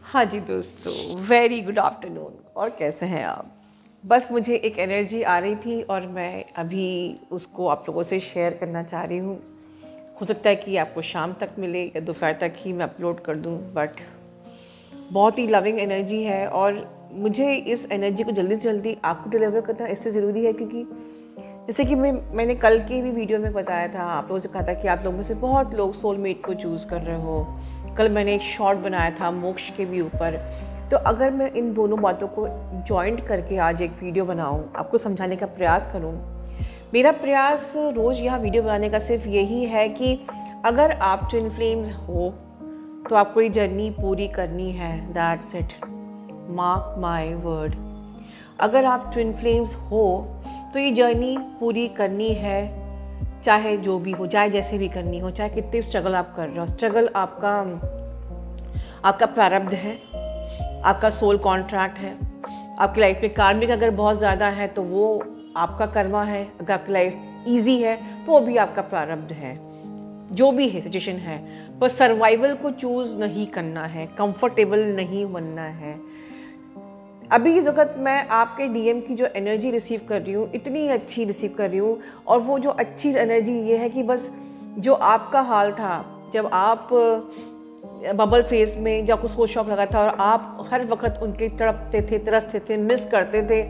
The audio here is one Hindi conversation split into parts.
हाँ जी दोस्तों, वेरी गुड आफ्टरनून। और कैसे हैं आप? बस मुझे एक एनर्जी आ रही थी और मैं अभी उसको आप लोगों से शेयर करना चाह रही हूँ। हो सकता है कि आपको शाम तक मिले या दोपहर तक ही मैं अपलोड कर दूँ, बट बहुत ही लविंग एनर्जी है और मुझे इस एनर्जी को जल्दी से जल्दी आपको डिलीवर करना इससे ज़रूरी है क्योंकि जैसे कि मैंने कल की भी वीडियो में बताया था, आप लोगों से कहा था कि आप लोगों में से बहुत लोग सोलमेट को चूज़ कर रहे हो। कल मैंने एक शॉर्ट बनाया था मोक्ष के भी ऊपर। तो अगर मैं इन दोनों बातों को जॉइंट करके आज एक वीडियो बनाऊं, आपको समझाने का प्रयास करूं, मेरा प्रयास रोज़ यहाँ वीडियो बनाने का सिर्फ यही है कि अगर आप ट्विन फ्लेम्स हो तो आपको ये जर्नी पूरी करनी है। That's it, mark my word. अगर आप ट्विन फ्लेम्स हो तो ये जर्नी पूरी करनी है, चाहे जो भी हो, चाहे जैसे भी करनी हो, चाहे कितने स्ट्रगल आप कर रहे हो। स्ट्रगल आपका प्रारब्ध है, आपका सोल कॉन्ट्रैक्ट है। आपकी लाइफ में कार्मिक अगर बहुत ज़्यादा है तो वो आपका कर्मा है। अगर आपकी लाइफ ईजी है तो वो भी आपका प्रारब्ध है। जो भी है सिचुएशन है, पर सर्वाइवल को चूज़ नहीं करना है, कंफर्टेबल नहीं बनना है। अभी इस वक्त मैं आपके डीएम की जो एनर्जी रिसीव कर रही हूँ, इतनी अच्छी रिसीव कर रही हूँ। और वो जो अच्छी एनर्जी ये है कि बस जो आपका हाल था जब आप बबल फेज में, जब आपको सोच शॉक लगा था और आप हर वक्त उनके तड़पते थे, तरसते थे, मिस करते थे,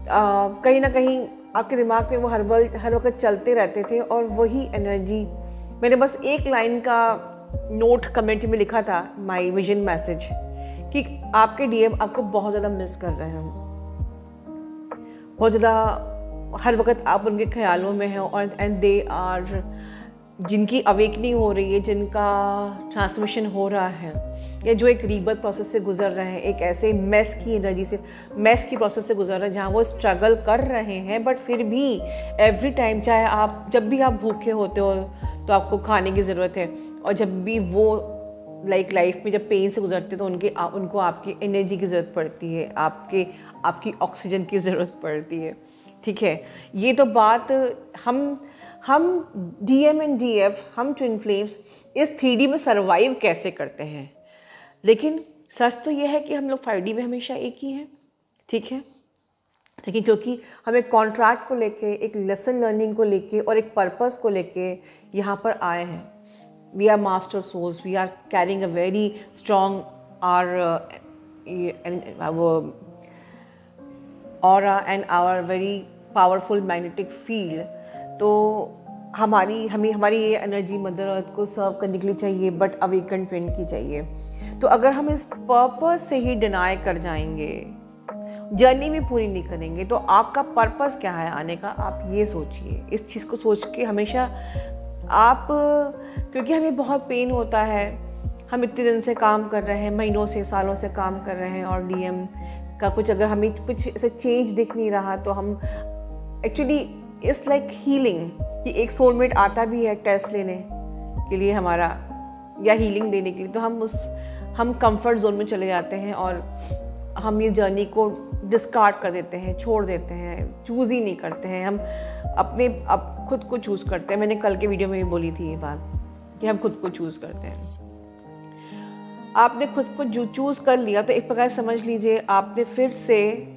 कहीं ना कहीं आपके दिमाग में वो हर वक्त चलते रहते थे। और वही एनर्जी मैंने बस एक लाइन का नोट कमेंट में लिखा था, माय विजन मैसेज, कि आपके डीएम आपको बहुत ज़्यादा मिस कर रहे हैं, बहुत ज़्यादा हर वक्त आप उनके ख्यालों में हैं। और एंड दे आर, जिनकी अवेकनिंग हो रही है, जिनका ट्रांसमिशन हो रहा है, या जो एक रीबर्थ प्रोसेस से गुजर रहे हैं, एक ऐसे मेस की एनर्जी से, मेस की प्रोसेस से गुजर रहे हैं जहाँ वो स्ट्रगल कर रहे हैं, बट फिर भी एवरी टाइम, चाहे आप जब भी आप भूखे होते हो तो आपको खाने की ज़रूरत है, और जब भी वो लाइफ में जब पेन से गुजरते तो उनको आपकी एनर्जी की ज़रूरत पड़ती है, आपकी ऑक्सीजन की ज़रूरत पड़ती है। ठीक है, ये तो बात हम डीएम एंड डीएफ, हम ट्विन फ्लेम्स इस 3D में सर्वाइव कैसे करते हैं। लेकिन सच तो यह है कि हम लोग 5D में हमेशा एक ही हैं। ठीक है, लेकिन क्योंकि हम एक कॉन्ट्रैक्ट को लेके, एक लेसन लर्निंग को लेके और एक पर्पस को लेके यहाँ पर आए हैं। We are master souls. We are carrying a very strong our aura and our very powerful magnetic field. तो हमारी ये एनर्जी मदर अर्थ को सर्व करने के लिए चाहिए, बट अवेकन ट्विन की चाहिए। तो अगर हम इस पर्पस से ही डिनाई कर जाएंगे, जर्नी भी पूरी नहीं करेंगे, तो आपका पर्पस क्या है आने का, आप ये सोचिए। इस चीज़ को सोच के हमेशा आप, क्योंकि हमें बहुत पेन होता है, हम इतने दिन से काम कर रहे हैं, महीनों से, सालों से काम कर रहे हैं, और डीएम का कुछ अगर हमें कुछ ऐसे चेंज दिख नहीं रहा तो हम एक्चुअली इट्स लाइक हीलिंग, कि एक सोलमेट आता भी है टेस्ट लेने के लिए हमारा, या हीलिंग देने के लिए, तो हम कंफर्ट जोन में चले जाते हैं और हम ये जर्नी को डिस्कार्ड कर देते हैं, छोड़ देते हैं, चूज़ ही नहीं करते हैं। हम खुद को चूज़ करते हैं। मैंने कल के वीडियो में भी बोली थी ये बात कि हम खुद को चूज़ करते हैं। आपने खुद को जो चूज़ कर लिया तो एक प्रकार समझ लीजिए आपने फिर से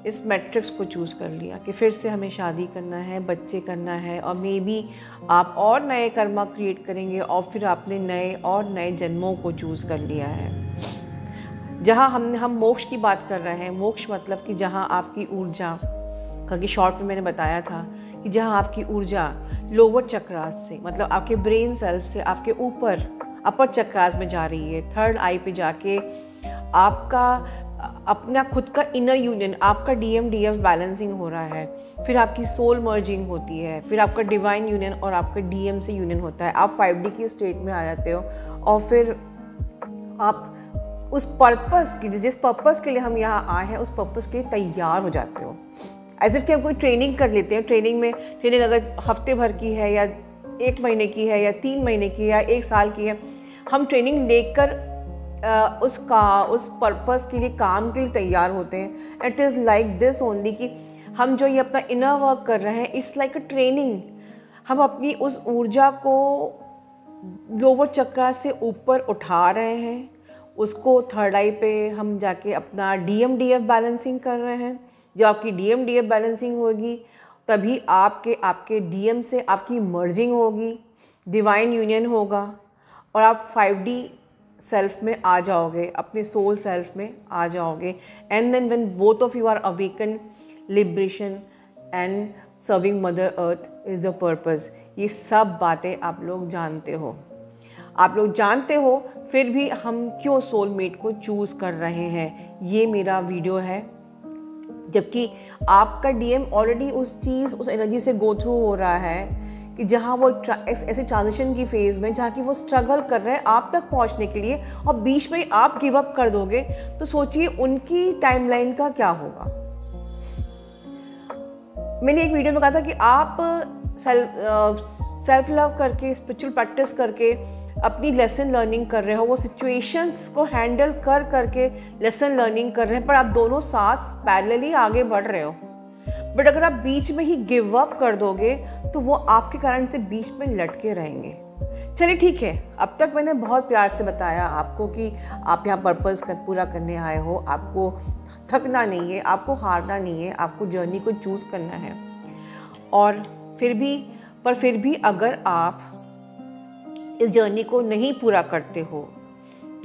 इस मैट्रिक्स को चूज़ कर लिया कि फिर से हमें शादी करना है, बच्चे करना है, और मे बी आप और नए कर्मा क्रिएट करेंगे, और फिर आपने नए जन्मों को चूज़ कर लिया है। जहाँ हम मोक्ष की बात कर रहे हैं, मोक्ष मतलब कि जहाँ आपकी ऊर्जा, क्योंकि शॉर्ट में मैंने बताया था कि जहाँ आपकी ऊर्जा लोअर चक्रास से, मतलब आपके ब्रेन सेल्फ से आपके ऊपर अपर चक्रास में जा रही है, थर्ड आई पे जाके आपका अपना खुद का इनर यूनियन, आपका डीएम डीएफ बैलेंसिंग हो रहा है, फिर आपकी सोल मर्जिंग होती है, फिर आपका डिवाइन यूनियन और आपका डीएम से यूनियन होता है, आप 5D की स्टेट में आ जाते हो, और फिर आप उस पर्पस के लिए, जिस पर्पस के लिए हम यहाँ आए हैं, उस पर्पस के लिए तैयार हो जाते हो। एज इफ कि हम कोई ट्रेनिंग कर लेते हैं। ट्रेनिंग अगर हफ्ते भर की है, या 1 महीने की है, या 3 महीने की है, या 1 साल की है, हम ट्रेनिंग लेकर उस पर्पस के लिए, काम के लिए तैयार होते हैं। It is like this only, कि हम जो ये अपना इनर वर्क कर रहे हैं, इट्स लाइक अ ट्रेनिंग। हम अपनी उस ऊर्जा को लोअर चक्र से ऊपर उठा रहे हैं, उसको थर्ड आई पे हम जाके अपना DMDF बैलेंसिंग कर रहे हैं। जब आपकी DMDF बैलेंसिंग होगी तभी आपके DM से आपकी मर्जिंग होगी, डिवाइन यूनियन होगा और आप 5D सेल्फ में आ जाओगे, अपने सोल सेल्फ में आ जाओगे। And then when both of you are awaken, liberation and serving mother earth is the purpose. ये सब बातें आप लोग जानते हो, फिर भी हम क्यों सोलमेट को चूज़ कर रहे हैं, ये मेरा वीडियो है। जबकि आपका DM ऑलरेडी उस एनर्जी से गो थ्रू हो रहा है कि जहाँ वो ऐसे ट्रांजिशन की फेज़ में जहाँ की वो स्ट्रगल कर रहे हैं आप तक पहुँचने के लिए, और बीच में आप गिव अप कर दोगे तो सोचिए उनकी टाइमलाइन का क्या होगा। मैंने एक वीडियो में कहा था कि आप सेल्फ लव करके, स्पिरिचुअल प्रैक्टिस करके अपनी लेसन लर्निंग कर रहे हो, वो सिचुएशंस को हैंडल करके लेसन लर्निंग कर रहे हैं, पर आप दोनों साथ पैरेलली आगे बढ़ रहे हो। बट अगर आप बीच में ही गिव अप कर दोगे तो वो आपके कारण से बीच में लटके रहेंगे। चलिए ठीक है, अब तक मैंने बहुत प्यार से बताया आपको कि आप यहाँ पर्पस पूरा करने आए हो, आपको थकना नहीं है, आपको हारना नहीं है, आपको जर्नी को चूज़ करना है। और फिर भी अगर आप इस जर्नी को नहीं पूरा करते हो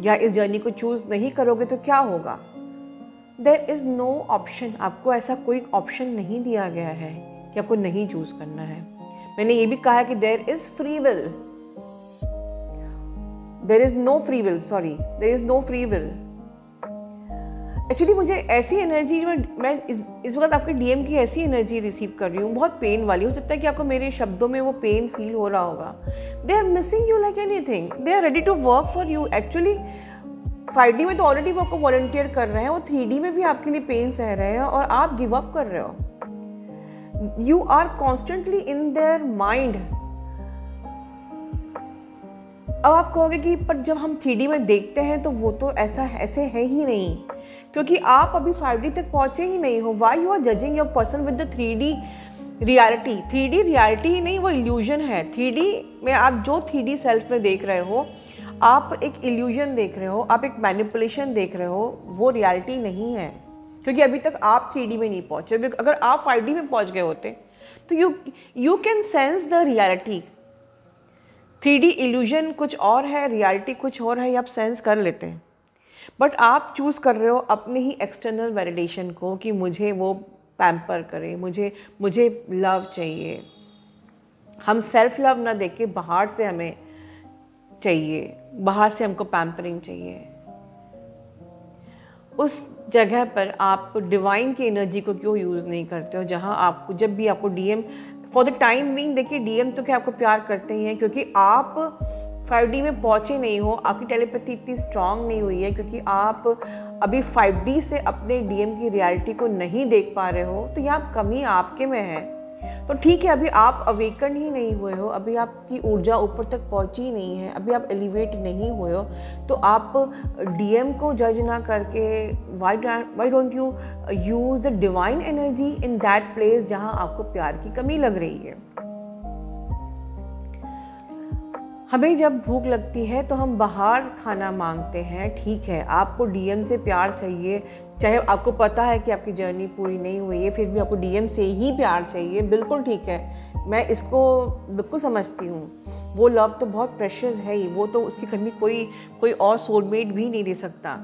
या इस जर्नी को चूज़ नहीं करोगे तो क्या होगा? There is no option. आपको ऐसा कोई ऑप्शन नहीं दिया गया है कि आपको नहीं चूज़ करना है। मैंने ये भी कहा है कि there is free will, there is no free will. Actually मुझे ऐसी एनर्जी, मैं इस वक्त आपके DM की ऐसी एनर्जी रिसीव कर रही हूँ, बहुत पेन वाली। हो सकता है कि आपको मेरे शब्दों में वो पेन फील हो रहा होगा। They are missing you like anything, they are ready to work for you. Actually 5D में तो ऑलरेडी वो आपको वॉलंटियर कर रहे हैं, वो 3D में भी आपके लिए पेन सह रहे हैं और आप गिव अप कर रहे हो। You are constantly in their mind. अब आप कहोगे कि पर जब हम 3D में देखते हैं तो वो तो ऐसे है ही नहीं, क्योंकि आप अभी 5D तक पहुंचे ही नहीं हो। Why you are judging your person with the 3D reality? 3D reality ही नहीं, वो इल्यूजन है। 3D में आप जो 3D सेल्फ में देख रहे हो, आप एक इल्यूजन देख रहे हो, आप एक मैनिपुलेशन देख रहे हो, वो रियलिटी नहीं है, क्योंकि अभी तक आप 3D में नहीं पहुंचे। अगर आप 5D में पहुंच गए होते तो you can sense the reality. 3D illusion कुछ और है, रियलिटी कुछ और है, ये आप सेंस कर लेते हैं। बट आप चूज़ कर रहे हो अपने ही एक्सटर्नल वैलिडेशन को कि मुझे वो पैम्पर करे, मुझे लव चाहिए। हम सेल्फ लव ना देख के बाहर से हमें चाहिए, बाहर से हमको पैम्परिंग चाहिए। उस जगह पर आप डिवाइन की एनर्जी को क्यों यूज़ नहीं करते हो, जहाँ आपको जब भी आपको DM for the time being, देखिए DM तो क्या आपको प्यार करते ही हैं, क्योंकि आप 5D में पहुँचे नहीं हो, आपकी टेलीपैथी इतनी स्ट्रांग नहीं हुई है, क्योंकि आप अभी 5D से अपने DM की रियलिटी को नहीं देख पा रहे हो, तो यहाँ कमी आपके में है। तो ठीक है, अभी आप अवेकन ही नहीं हुए हो, अभी आपकी ऊर्जा ऊपर तक पहुँची ही नहीं है, अभी आप एलिवेट नहीं हुए हो, तो आप DM को जज ना करके why don't you use the divine energy in that place जहाँ आपको प्यार की कमी लग रही है। हमें जब भूख लगती है तो हम बाहर खाना मांगते हैं, ठीक है, आपको DM से प्यार चाहिए, चाहे आपको पता है कि आपकी जर्नी पूरी नहीं हुई है, फिर भी आपको DM से ही प्यार चाहिए, बिल्कुल ठीक है, मैं इसको बिल्कुल समझती हूँ। वो लव तो बहुत प्रेशियस है ही, वो तो उसकी कमी कोई और सोलमेट भी नहीं दे सकता।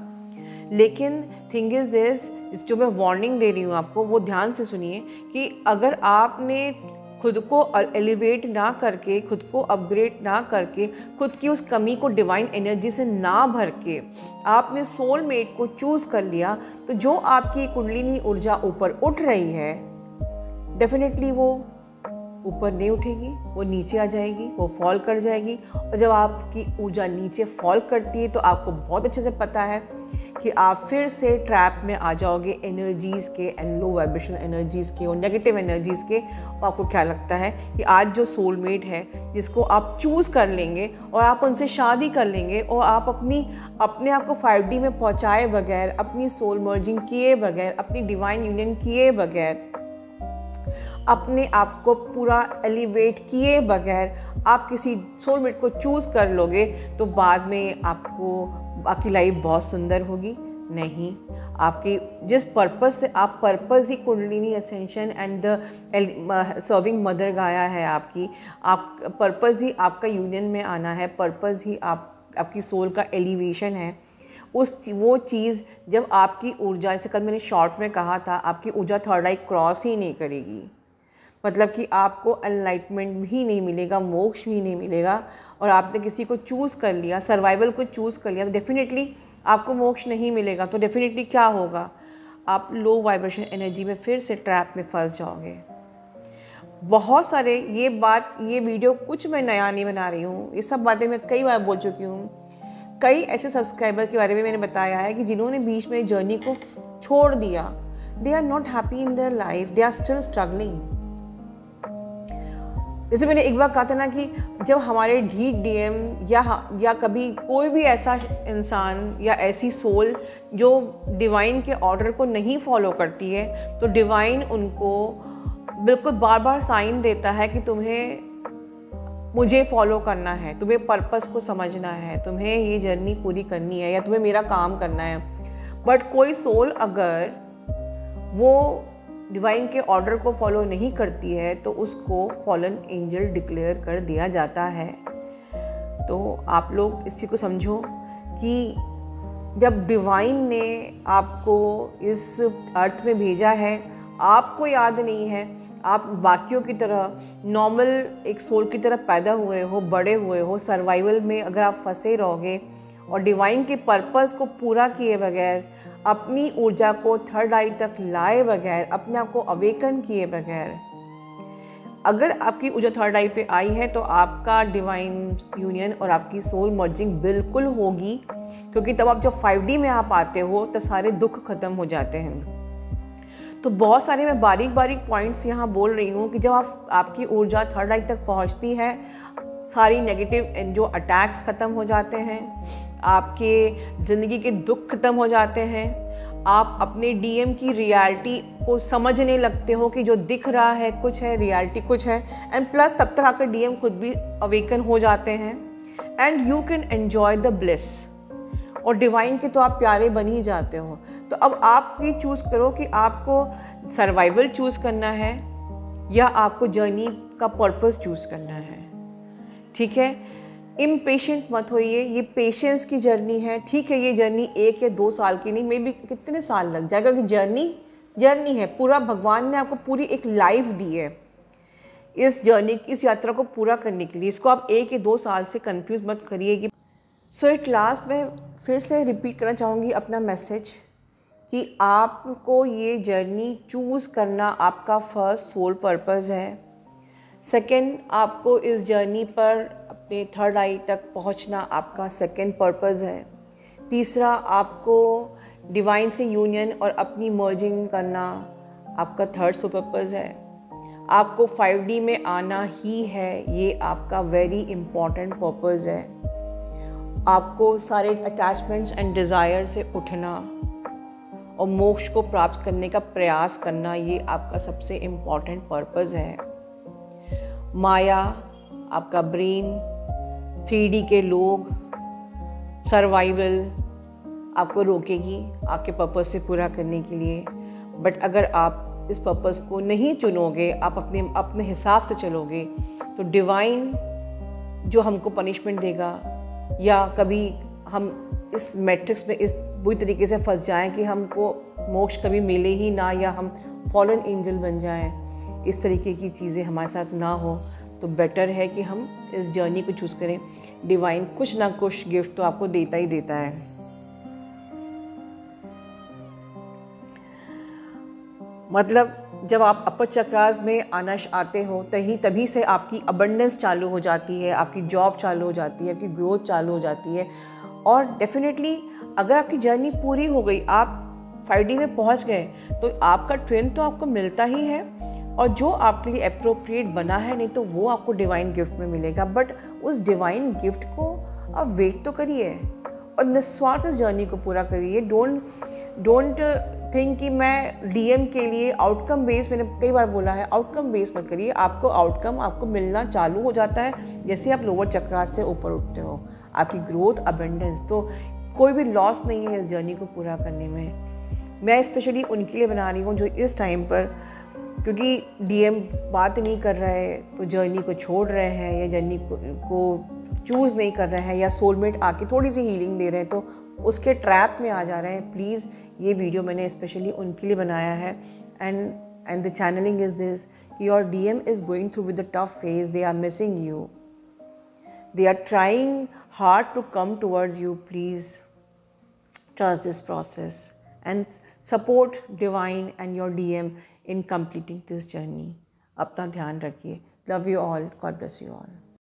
लेकिन थिंग इज़ दिस, जो मैं वार्निंग दे रही हूँ आपको, वो ध्यान से सुनिए कि अगर आपने खुद को एलिवेट ना करके, खुद को अपग्रेड ना करके, खुद की उस कमी को डिवाइन एनर्जी से ना भर के आपने सोलमेट को चूज़ कर लिया, तो जो आपकी कुंडलिनी ऊर्जा ऊपर उठ रही है, डेफिनेटली वो ऊपर नहीं उठेगी, वो नीचे आ जाएगी, वो फॉल कर जाएगी। और जब आपकी ऊर्जा नीचे फॉल करती है तो आपको बहुत अच्छे से पता है कि आप फिर से ट्रैप में आ जाओगे एनर्जीज़ के, एंड लो वाइब्रेशन एनर्जीज़ के और नेगेटिव एनर्जीज़ के। और आपको क्या लगता है कि आज जो सोलमेट है जिसको आप चूज़ कर लेंगे और आप उनसे शादी कर लेंगे और आप अपने आप को 5D में पहुंचाए बगैर, अपनी सोल मर्जिंग किए बगैर, अपनी डिवाइन यूनियन किए बगैर, अपने आप को पूरा एलिवेट किए बगैर आप किसी सोलमेट को चूज़ कर लोगे, तो बाद में आपको आपकी लाइफ बहुत सुंदर होगी। नहीं, आपकी जिस पर्पस से आप पर्पस ही Kundalini ascension and the serving mother Gaia है आपकी, आप पर्पस ही आपका यूनियन में आना है, पर्पस ही आपकी सोल का एलिवेशन है। वो चीज़ जब आपकी ऊर्जा, जैसे कल मैंने शॉर्ट में कहा था, आपकी ऊर्जा थर्ड आई क्रॉस ही नहीं करेगी, मतलब कि आपको एनलाइटमेंट भी नहीं मिलेगा, मोक्ष भी नहीं मिलेगा, और आपने किसी को चूज़ कर लिया, सर्वाइवल को चूज़ कर लिया, तो डेफिनेटली आपको मोक्ष नहीं मिलेगा। तो डेफिनेटली क्या होगा, आप लो वाइब्रेशन एनर्जी में फिर से ट्रैप में फंस जाओगे। बहुत सारे ये वीडियो कुछ मैं नया नहीं बना रही हूँ, ये सब बातें मैं कई बार बोल चुकी हूँ। कई ऐसे सब्सक्राइबर के बारे में मैंने बताया है कि जिन्होंने बीच में जर्नी को छोड़ दिया, they are not happy in their life, they are still struggling. जैसे मैंने एक बार कहा था ना कि जब हमारे डीएम या कभी कोई भी ऐसा इंसान या ऐसी सोल जो डिवाइन के ऑर्डर को नहीं फॉलो करती है, तो डिवाइन उनको बिल्कुल बार बार साइन देता है कि तुम्हें मुझे फॉलो करना है, तुम्हें पर्पस को समझना है, तुम्हें ये जर्नी पूरी करनी है, या तुम्हें मेरा काम करना है। बट कोई सोल अगर वो डिवाइन के ऑर्डर को फॉलो नहीं करती है तो उसको फॉलन एंजल डिक्लेयर कर दिया जाता है। तो आप लोग इसी को समझो कि जब डिवाइन ने आपको इस अर्थ में भेजा है, आपको याद नहीं है, आप बाकियों की तरह नॉर्मल एक सोल की तरह पैदा हुए हो, बड़े हुए हो, सर्वाइवल में अगर आप फंसे रहोगे और डिवाइन के पर्पस को पूरा किए बगैर, अपनी ऊर्जा को थर्ड आई तक लाए बगैर, अपने आप को अवेकन किए बगैर, अगर आपकी ऊर्जा थर्ड आई पे आई है तो आपका डिवाइन यूनियन और आपकी सोल मर्जिंग बिल्कुल होगी, क्योंकि तब आप जब 5D में आप आते हो तब सारे दुख खत्म हो जाते हैं। तो बहुत सारे मैं बारीक बारीक पॉइंट्स यहाँ बोल रही हूँ कि जब आपकी ऊर्जा थर्ड आई तक पहुँचती है, सारी नेगेटिव जो अटैक्स ख़त्म हो जाते हैं, आपके ज़िंदगी के दुख खत्म हो जाते हैं, आप अपने डीएम की रियलिटी को समझने लगते हो कि जो दिख रहा है कुछ है, रियलिटी कुछ है, एंड प्लस तब तक आपके डीएम खुद भी अवेकन हो जाते हैं and you can enjoy the bliss, और डिवाइन के तो आप प्यारे बन ही जाते हो। तो अब आप ये चूज़ करो कि आपको सर्वाइवल चूज़ करना है या आपको जर्नी का पर्पस चूज़ करना है। ठीक है, इम्पेशेंट मत होइए, ये पेशेंस की जर्नी है। ठीक है, ये जर्नी 1 या 2 साल की नहीं, मे बी कितने साल लग जाएगा, क्योंकि जर्नी है, पूरा भगवान ने आपको पूरी एक लाइफ दी है इस जर्नी, इस यात्रा को पूरा करने के लिए। इसको आप 1 या 2 साल से कंफ्यूज मत करिए कि सो एट लास्ट मैं फिर से रिपीट करना चाहूँगी अपना मैसेज कि आपको ये जर्नी चूज़ करना आपका फर्स्ट सोल पर्पस है। सेकंड, आपको इस जर्नी पर अपने थर्ड आई तक पहुंचना आपका सेकंड पर्पस है। तीसरा, आपको डिवाइन से यूनियन और अपनी मर्जिंग करना आपका थर्ड सोल पर्पस है। आपको 5D में आना ही है, ये आपका वेरी इम्पॉर्टेंट पर्पस है। आपको सारे अटैचमेंट्स एंड डिज़ायर से उठना और मोक्ष को प्राप्त करने का प्रयास करना, ये आपका सबसे इम्पॉर्टेंट पर्पस है। माया, आपका ब्रेन, 3D के लोग, सर्वाइवल आपको रोकेगी आपके पर्पस से पूरा करने के लिए। बट अगर आप इस पर्पस को नहीं चुनोगे, आप अपने हिसाब से चलोगे, तो डिवाइन जो हमको पनिशमेंट देगा, या कभी हम इस मैट्रिक्स में इस बुरी तरीके से फंस जाएं कि हमको मोक्ष कभी मिले ही ना, या हम फॉलन एंजल बन जाएं, इस तरीके की चीज़ें हमारे साथ ना हो, तो बेटर है कि हम इस जर्नी को चूज़ करें। डिवाइन कुछ ना कुछ गिफ्ट तो आपको देता ही देता है। मतलब जब आप अपर चक्रास में आते हो तभी से आपकी अबंडेंस चालू हो जाती है, आपकी जॉब चालू हो जाती है, आपकी ग्रोथ चालू हो जाती है। और डेफिनेटली अगर आपकी जर्नी पूरी हो गई, आप 5D में पहुंच गए, तो आपका ट्विन तो आपको मिलता ही है, और जो आपके लिए अप्रोप्रिएट बना है, नहीं तो वो आपको डिवाइन गिफ्ट में मिलेगा। बट उस डिवाइन गिफ्ट को आप वेट तो करिए और निस्वार्थ इस जर्नी को पूरा करिए। डोंट थिंक कि मैं डीएम के लिए आउटकम बेस्ड, मैंने कई बार बोला है, आउटकम बेस्ड मत करिए। आपको आउटकम आपको मिलना चालू हो जाता है जैसे आप लोअर चक्रास से ऊपर उठते हो, आपकी ग्रोथ, अबेंडेंस। तो कोई भी लॉस नहीं है इस जर्नी को पूरा करने में। मैं स्पेशली उनके लिए बना रही हूँ जो इस टाइम पर, क्योंकि डीएम बात नहीं कर रहा है तो जर्नी को छोड़ रहे हैं, या जर्नी को चूज़ नहीं कर रहे हैं, या सोलमेट आके थोड़ी सी हीलिंग दे रहे हैं तो उसके ट्रैप में आ जा रहे हैं। प्लीज़ ये वीडियो मैंने स्पेशली उनके लिए बनाया है। And the channelling is this, your DM is going through with the tough phase, they are missing you, they are trying hard to come towards you. Please trust this process and support divine and your DM in completing this journey. अपना ध्यान रखिए. Love you all. God bless you all.